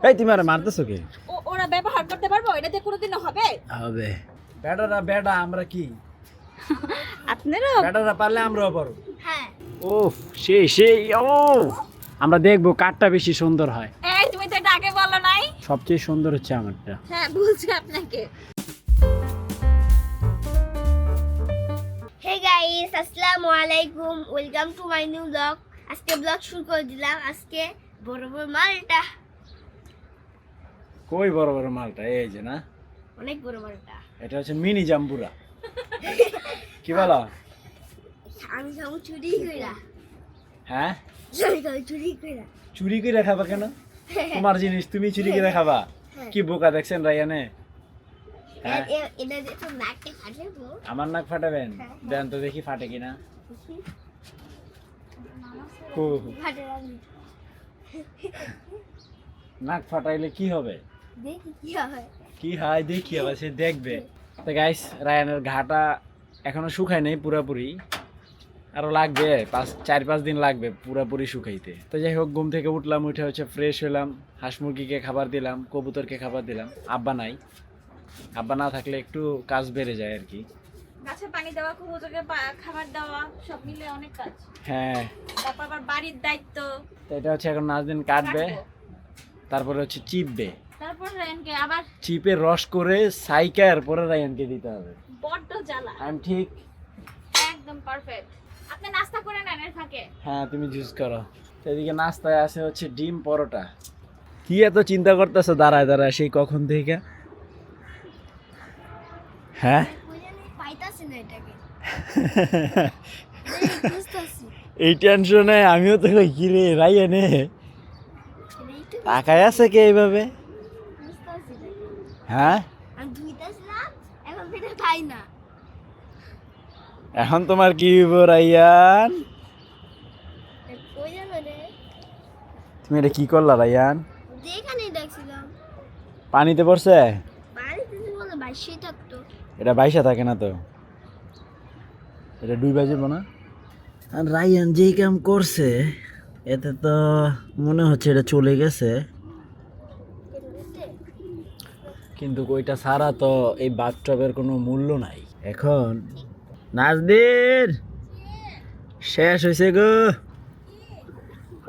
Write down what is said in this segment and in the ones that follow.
এই তুমি আরে মারতেছো কি? ওরা ব্যবহার করতে পারবো? এটা দিয়ে কোনোদিনও হবে? হবে। বেটারা বেটা আমরা কি? আপনারও? বেটারা পারলে আমরাও পারবো। হ্যাঁ। ওফ সেই ও আমরা দেখবো কারটা বেশি সুন্দর হয়। এই তুমি তো এটা আগে বলো নাই। সবচেয়ে সুন্দর হচ্ছে আমারটা। হ্যাঁ বলছি আপনাকে। Hey guys, আসসালামু আলাইকুম, welcome to my new blog. আজকে ব্লগ শুরু করে দিলাম। আজকে বড় বড় মালটা, কই বড় বড় মালটা এই যে না, অনেক বড় মালটা। এটা হচ্ছে মিনি জাম্বুরা। কি বলো? আমি খাবো চুরি কইরা। হ্যাঁ আমি খাবো চুরি কইরা। চুরি করে খাবা কেন? তোমার জিনিস তুমি চুরি করে খাবা? কি বোকা দেখছেন রায়ানে? হ্যাঁ এটা যে তো নাকটা ফাটাবো। আমার নাক ফাটাবেন? দেন তো দেখি ফাটে কিনা। হু, হু। ফাটাবো, নাক ফাটাইলে কি হবে? দেখি কি হয়। কি হয় দেখি, আবার সে দেখবে। তো গাইস, রায়ানের ঘাটা এখনো শুকায় নাই পুরাপুরি, আরো লাগবে 4-5 দিন লাগবে পুরাপুরি শুকাইতে। তো যাই হোক, ঘুম থেকে উঠলাম, উঠে হচ্ছে ফ্রেশ হলাম, হাঁস মুরগিকে খাবার দিলাম, কবুতরকে খাবার দিলাম। আব্বা নাই, আব্বা না থাকলে একটু কাজ বেড়ে যায় আর কি। গাছে পানি দেওয়া, কবুতরকে খাবার দেওয়া, সব মিলে অনেক কাজ। হ্যাঁ, তারপর আবার বাড়ির দায়িত্ব। তো এটা হচ্ছে এখন নাজদিন কাটবে, তারপরে হচ্ছে চিপবে। তারপর রায়ানকে আবার চিপে রস করে সাইকার পরে রায়ানকে দিতে হবে। বড্ড জ্বালা। আমি ঠিক। একদম পারফেক্ট। আপনি নাস্তা করে নেন এর ফাঁকে। হ্যাঁ, তুমি জুস করো। তো এদিকে নাস্তায় আছে হচ্ছে ডিম পরোটা। কি এত চিন্তা করতেছো দাঁড়ায় দাঁড়ায় সেই কখন থেকে? হ্যাঁ, পাইতাছি না এটাকে। বুঝতাছি। এই টেনশনে আমিও তো কই কি রে রায়ানে তাকায় আছে কে এইভাবে? বুঝতাছি না। হ্যাঁ, আমি ধুইতাছিলাম, এখন ফিরে পাই না। এখন তোমার কি হইব রায়ান? কই যাবে রে? তুমি এটা কি করলা রায়ান? যেখানেই দেখছিলাম। পানিতে পড়ছে? বাড়িতে বলে বাইশে থাকতো। এটা বাইসা থাকে না তো, এটা ডুইবা যাবো না। আর রায়ান যেই কাম করছে এতে তো মনে হচ্ছে এটা চলে গেছে, কিন্তু ওইটা ছাড়া তো এই বাথটবের কোনো মূল্য নাই। এখন নাজদিন শেষ হয়েছে গো,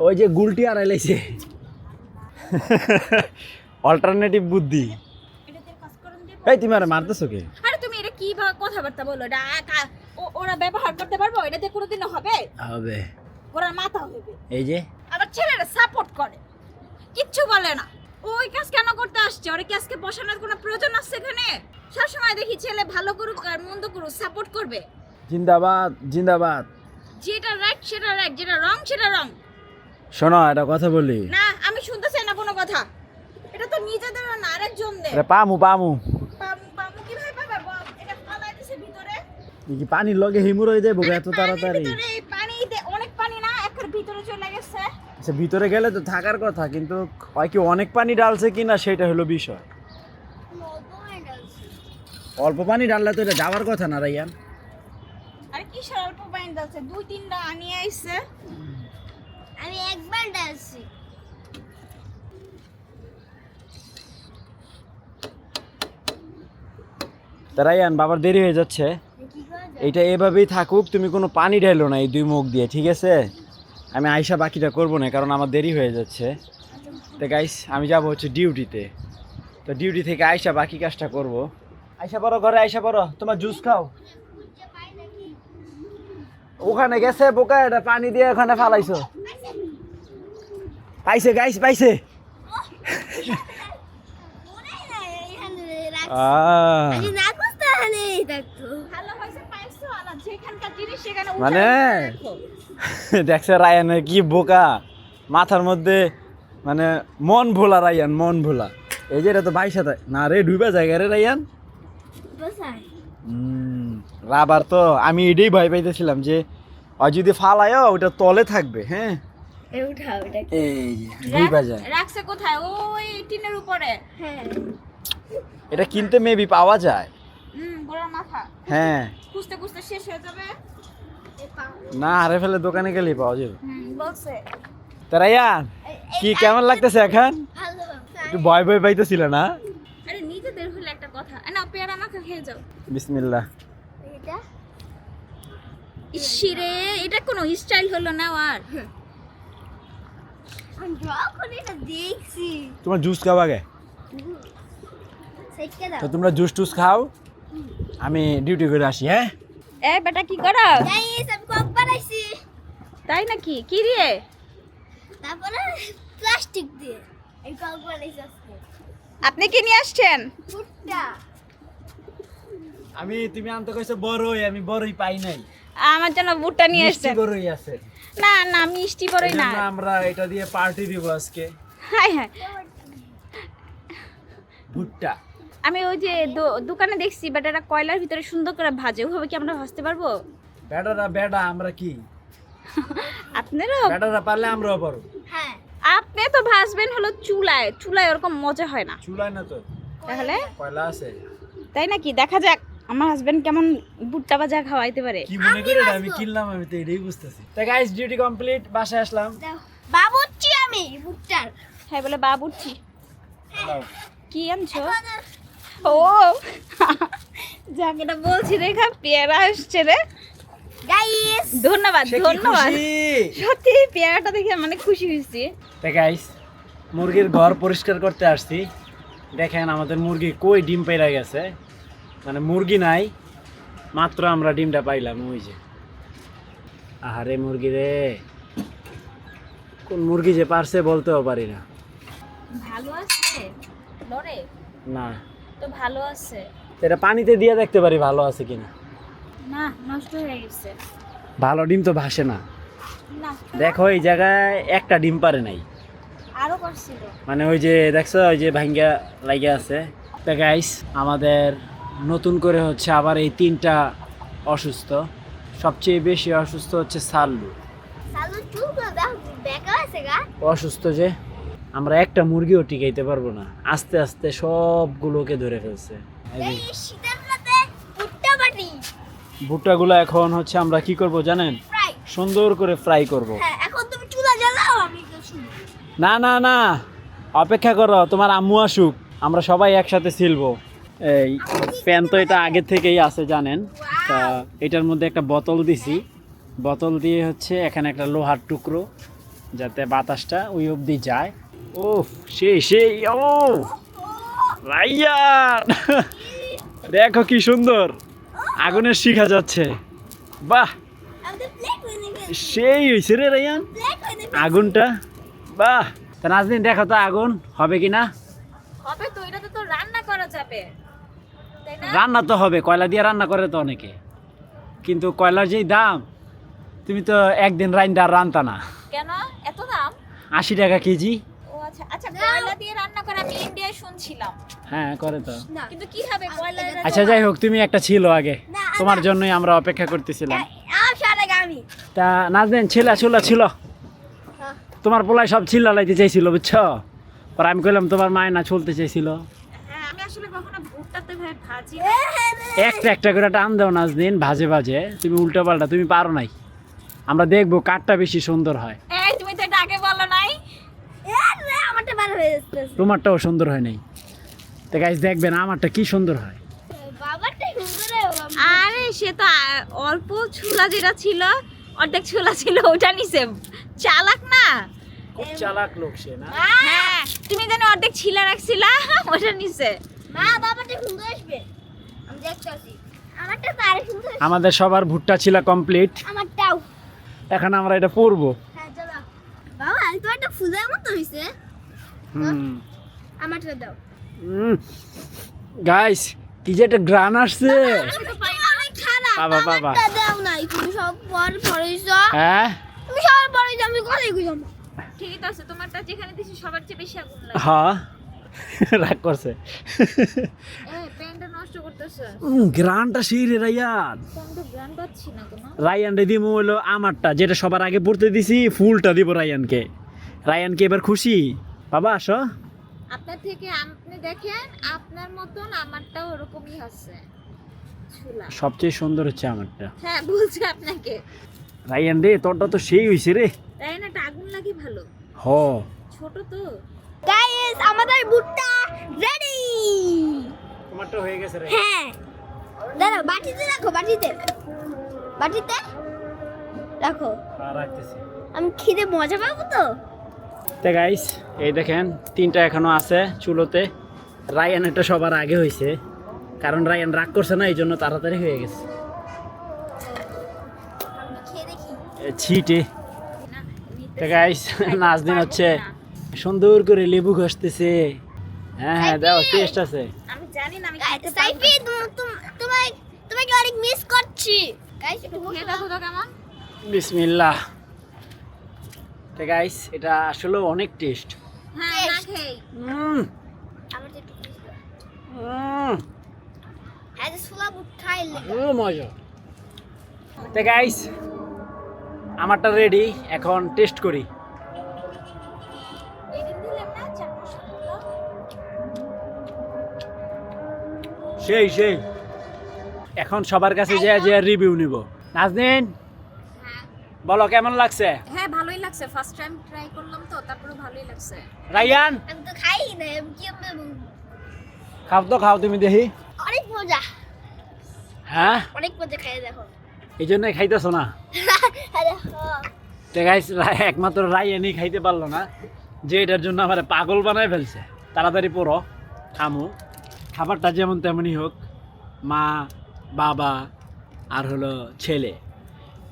ওই যে গুলটি আড়াই লাইছে। অল্টারনেটিভ বুদ্ধি। এটাতে কাজ করুন যে। এই তুমি আরে মারতেছো কি? আরে তুমি এটা কি কথাবার্তা বলো? এটা ওরা ব্যবহার করতে পারবো? এটা দিয়ে কোনোদিনও হবে? হবে। ওরা মাথা হবে। এই যে আবার ছেলেরা সাপোর্ট করে, কিচ্ছু বলে না। ওই কাজ কেন করতে আসছে? ওরা কি আজকে বসানোর কোনো প্রয়োজন আছে এখানে? সবসময় দেখি ছেলে ভালো করুক আর মন্দ করুক সাপোর্ট করবে। জিন্দাবাদ জিন্দাবাদ। যেটা রাইট সেটা রাইট, যেটা রং সেটা রং। শোনো, একটা কথা বলি। না, আমি শুনতে চাই না কোনো কথা। এটা তো নিজেদের না আরেকজনদের। এটা পামু পামু। পামু কিভাবে পাবে? এটা ফালাই দিছে ভিতরে। এই কি পানির লগে হিমুর হয়ে যাবো এত তাড়াতাড়ি? ভিতরে পানিতে অনেক পানি না, একবার ভিতরে চলে গেছে। আচ্ছা, ভিতরে গেলে তো থাকার কথা, কিন্তু হয় কি অনেক পানি ডালছে কিনা সেটা হলো বিষয়। অল্প পানি ডাললে তো এটা যাওয়ার কথা না রাইয়ান। আরে কি স্বল্প পানি দিচ্ছে? 2-3টা আনিয়ে আইছে। আমি একবার ডালছি। তা রাইয়ান, বাবার দেরি হয়ে যাচ্ছে, কি করা যায়? এইটা এভাবেই থাকুক, তুমি কোনো পানি ঢাইলো না এই 2 মুখ দিয়ে, ঠিক আছে? আমি আইসা বাকিটা করবো না, কারণ আমার দেরি হয়ে যাচ্ছে। তো গাইস, আমি যাবো হচ্ছে ডিউটিতে। তো ডিউটি থেকে আইসা বাকি কাজটা করব। আইসা পড়ো ঘরে, আইসা পড়ো, তোমার জুস খাও। ওখানে গেছে বোকা, এটা পানি দিয়ে ওখানে ফালাইছো। পাইছে গাইস, পাইছে। মনে নাই এখানে রাখছি। আহ, আমি না করতে হানেই থাকতো। ভালো হয়েছে পাইছো, আর যেখানকার জিনিস সেখানে উঠায় মানে রাখো। দেখছে রায়ানের কি বোকা, মাথার মধ্যে মানে মন ভোলা রায়ান, মন ভোলা। এই যে এটা তো বাইশা না রে, ডুবা জায়গা রে রায়ান। বসাই। রাবার তো আমি এটাই ভয় পাইতেছিলাম যে আর যদি ফালায় ওটা তলে থাকবে। হ্যাঁ, এই উঠাও এটা। এই যে ডুবা যায়। রাখছে কোথায়? ওই টিনের উপরে। হ্যাঁ। এটা কিনতে মেবি পাওয়া যায়। বড় মাথা। হ্যাঁ, খুঁজতে খুঁজতে শেষ হয়ে যাবে। না হারে ফেলে দোকানে গেলেই পাওয়া যাবে। বলছে। তা রায়ান কি কেমন লাগতেছে এখন? ভালো। একটু ভয় ভয় পাইতেছিল না? আরে নিজেদের হলে একটা কথা, না পেয়ারা মাখা খেয়ে যাও। বিসমিল্লাহ। এটা ইসিরে, এটা কোনো স্টাইল হলো না আর। আমি যখন এটা দেখছি তোমার জুস খাও আগে, সেটকে দাও। তো তোমরা জুস টুস খাও, আমি ডিউটি করে আসি। হ্যাঁ এ বেটা কি করো? গাইস আমি কক বানাইছি, তাই নাকি? কি দিয়ে? তারপরে প্লাস্টিক দিয়ে এই কক বানাইছি আজকে। আপনি কি নিয়ে আসছেন? ভুট্টা তুমি আনতে কইছো বড়ই, আমি বড়ই পাই নাই। আমার জন্য ভুট্টা নিয়ে মিষ্টি আসছেন। বড়ই আছে, না না মিষ্টি বড়ই না। এজন্য আমরা এটা দিয়ে পার্টি দিব আজকে। হাই হাই, ভুট্টা আমি ওই যে দোকানে দেখছি বাট এটা কয়লার ভিতরে সুন্দর করে ভাজে, ওভাবে কি আমরা ভাজতে পারবো? বেটা আমরা কি আপনারও? বেটারা পারলে আমরাও পারো। হ্যাঁ আপনি তো ভাজবেন হলো চুলায়, চুলায় ওরকম মজা হয় না। চুলায় না তো, তাহলে কয়লা আছে। তাই নাকি? দেখা যাক আমার হাজবেন্ড কেমন ভুট্টা ভাজা খাওয়াইতে পারে। কি মনে করে এটা আমি কিনলাম, আমি তো এটাই বুঝতেছি। তো গাইস ডিউটি কমপ্লিট, বাসায় আসলাম। দাও বাবুচ্ছি আমি ভুট্টার। হ্যাঁ বলে বাবুর্চি। দাও। কি আনছো? ও যাক, এটা বলছি রেখা পেয়ারা আসছে রে। গাইস ধন্যবাদ সে কি ধন্যবাদ, খুশি। সত্যি পেয়ারাটা দেখে মানে খুশি হয়েছি। তো গাইস মুরগির ঘর পরিষ্কার করতে আসছি। দেখেন আমাদের মুরগি কই ডিম পেড়া গেছে, মানে মুরগি নাই, মাত্র আমরা ডিমটা পাইলাম। ওই যে আহারে মুরগি রে, কোন মুরগি যে পারছে বলতেও পারি না। ভালো আছে লরে না তো, ভালো আছে এটা পানিতে দিয়ে দেখতে পারি ভালো আছে কিনা। না, নষ্ট হয়ে গেছে। ভালো ডিম তো ভাসে না। না দেখো এই জায়গায় একটা ডিম পারে নাই, আরো করছিল। মানে ওই যে দেখছো ওই যে ভাঙ্গা লাগে আছে। তা গাইস আমাদের নতুন করে হচ্ছে আবার এই তিনটা অসুস্থ। সবচেয়ে বেশি অসুস্থ হচ্ছে সাল্লু, সালু চুল দাও বেকা আছে গা। অসুস্থ যে আমরা একটা মুরগিও টিকাইতে পারবো না, আস্তে আস্তে সবগুলোকে ধরে ফেলছে। এই যে এই শীতের রাতে ভুট্টা বাটি ভুট্টাগুলো এখন হচ্ছে আমরা কি করব জানেন, ফ্রাই। সুন্দর করে ফ্রাই করব। হ্যাঁ এখন তুমি চুলা জ্বালাও, আমি তো শুনি। না না না, অপেক্ষা করো, তোমার আম্মু আসুক, আমরা সবাই একসাথে ছিলবো। এই প্যান তো এটা আগে থেকেই আছে জানেন। তা এটার মধ্যে একটা বোতল দিছি, বোতল দিয়ে হচ্ছে এখানে একটা লোহার টুকরো যাতে বাতাসটা ওই অবধি যায়। ও সেই ও রাইয়ান দেখো কি সুন্দর আগুনের শিখা যাচ্ছে। বাহ আমি তো প্লেট হয়ে নেবে, সেই হয়েছে রে রাইয়ান প্লেট হয়ে নেবে। আগুনটা। বাহ, তা নাজনীন দেখো তো আগুন হবে কিনা। হবে তো, এটাতে তো রান্না করা যাবে তাই না? রান্না তো হবে, কয়লা দিয়ে রান্না করে তো অনেকে, কিন্তু কয়লার যেই দাম, তুমি তো একদিন রাইন্দা রান্তা না। কেন এত দাম? 80 টাকা কেজি। ও আচ্ছা আচ্ছা, কয়লা দিয়ে রান্না করে আমি ইন্ডিয়ায় শুনছিলাম, হ্যাঁ করে তো। না কিন্তু কিভাবে কয়লা? আচ্ছা যাই হোক, তুমি একটা ছিল আগে, না, তোমার জন্যই আমরা অপেক্ষা করতেছিলাম। আমার সাথে আমি তা নাজনীন ছিল তোমার পোলায় সব ছিল্লা লাইতে চাইছিল বুঝছো, পর আমি কইলাম তোমার মায় না চলতে চাইছিল। হ্যাঁ আমি আসলে কখনো ভুট্টাতে ভাজি একটা একটা করে টান দাও নাজনীন, ভাজে ভাজে তুমি উল্টো পাল্টা, তুমি পারো নাই। আমরা দেখবো কাঠটা বেশি সুন্দর হয়। এই তুমি তো এটা আগে বলো নাই। আমারটা ভালো হয়ে যাচ্ছে। তোমারটাও সুন্দর হয় নাই। তো গাইস দেখবেন আমারটা কি সুন্দর হয়। বাবারটা সুন্দর হলো। আরে সে তো অল্প ছোলা যেটা ছিল, অর্ধেক ছোলা ছিল ওটা নিছে, চালাক না? খুব চালাক লোক সে না। হ্যাঁ তুমি জানো অর্ধেক ছিলা রাখছিলা, ওটা নিছে। মা বাবারটা সুন্দর আসবে, আমি দেখতেছি। আমারটা তো আরো সুন্দর আসবে। আমাদের সবার ভুট্টা ছিল কমপ্লিট, আমারটাও। এখন আমরা এটা পরবো। হ্যাঁ চলো বাবা, আমি তো একটা ফুলের মতো হইছে। আমারটা দাও। গাইস কি যে একটা গ্রান আসছে। আমি তো পারি না, অনেক খারাপ। বাবা, বাবা। আমারটা দাও নাই, তুমি সব পর পড়াইছো। হ্যাঁ তুমি সব পড়াইছো, আমি কোথায় গেলাম? ঠিক আছে, তোমারটা যেখানে দিছি সবার চেয়ে বেশি আগুন লাগে। হ্যাঁ রাগ করছে। এই পেনটা নষ্ট করতেছে, গ্রানটা সেই রে রায়ান। আমি তো গান পাচ্ছি না কোনো। রায়ান রে দিমু হলো আমারটা, যেটা সবার আগে পড়তে দিছি, ফুলটা দিব রায়ানকে। রায়ানকে এবার খুশি। বাবা আসো। আপনার থেকে আপনি দেখেন, আপনার মতন আমারটাও ওরকমই আছে ছোলা। সবচেয়ে সুন্দর হচ্ছে আমারটা। হ্যাঁ বলছি আপনাকে। রায়ান রে তোরটা তো সেই হইছে রে। তাই না? এটা আগুন লাগে ভালো, হ ছোট তো। গাইস আমাদের ভুট্টা রেডি। তোমারটা হয়ে গেছে রে। হ্যাঁ দাঁড়াও, বাটিতে রাখো, বাটিতে বাটিতে রাখো। রাখতেছি। আমি খেতে মজা পাবো তো। তো গাইস এই দেখেন 3টা এখনো আছে চুলোতে। রায়ান এটা সবার আগে হয়েছে, কারণ রায়ান রাগ করছে না, এই জন্য তাড়াতাড়ি হয়ে গেছে। আমি খেয়ে দেখি। ছিটে তো গাইস নাজদিন হচ্ছে সুন্দর করে লেবু ঘষতেছে। হ্যাঁ হ্যাঁ দাও, টেস্ট আছে। আমি জানি না আমি খাইতে পারবো সাইফি তোমাকে অনেক মিস করছি। গাইস একটু খেয়ে দেখো তো কেমন। বিসমিল্লাহ। তো গাইস এটা আসলে অনেক টেস্ট। হ্যাঁ না খেই আমার তো একটু হ্যাঁ যে ছোলা ভুট্টা এলে মজা। তো গাইস আমারটা রেডি, এখন টেস্ট করি। এদিন দিলাম না চাট মশলা। সেই সেই এখন সবার কাছে যে যে রিভিউ নিব। নাজনীন বলো কেমন লাগছে? হ্যাঁ ভালোই লাগছে, ফার্স্ট টাইম ট্রাই করলাম তো, তারপরে ভালোই লাগছে। রায়ান আমি তো খাই না, আমি কি বলবো? খাও তো, খাও তুমি দেখি। অনেক মজা, হ্যাঁ অনেক মজা, খাই দেখো। এই জন্যই খাইতেছো না। আরে তো গাইস একমাত্র রায়ানই খাইতে পারলো না, যে এটার জন্য আমার পাগল বানায় ফেলছে। তাড়াতাড়ি পড়ো, খামু। খাবারটা যেমন তেমনই হোক, মা বাবা আর হলো ছেলে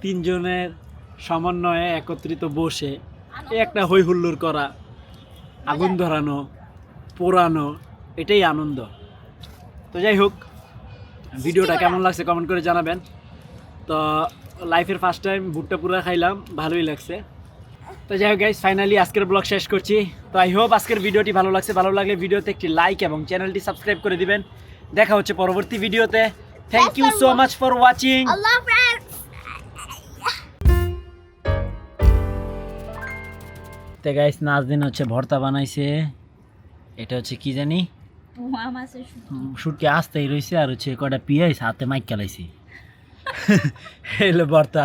3 জনের সমন্বয়ে একত্রিত বসে এই একটা হই হুল্লোড় করা, আগুন ধরানো, পোড়ানো, এটাই আনন্দ। তো যাই হোক, ভিডিওটা কেমন লাগছে কমেন্ট করে জানাবেন। তো লাইফের ফার্স্ট টাইম ভুট্টা পুরা খাইলাম, ভালোই লাগছে। তো যাই হোক গাইস, ফাইনালি আজকের ব্লগ শেষ করছি। তো আই হোপ আজকের ভিডিওটি ভালো লাগছে। ভালো লাগলে ভিডিওতে একটি লাইক এবং চ্যানেলটি সাবস্ক্রাইব করে দিবেন। দেখা হচ্ছে পরবর্তী ভিডিওতে। Thank you so much for watching. আল্লাহ হাফেজ। তো গাইস নাজদিন হচ্ছে ভর্তা বানাইছে, এটা হচ্ছে কি জানি পোয়া মাছের শুটকি আসতেই রয়েছে, আর হচ্ছে কয়টা পিয়াইছে হাতে মাইক চালাইছি। এলো ভর্তা।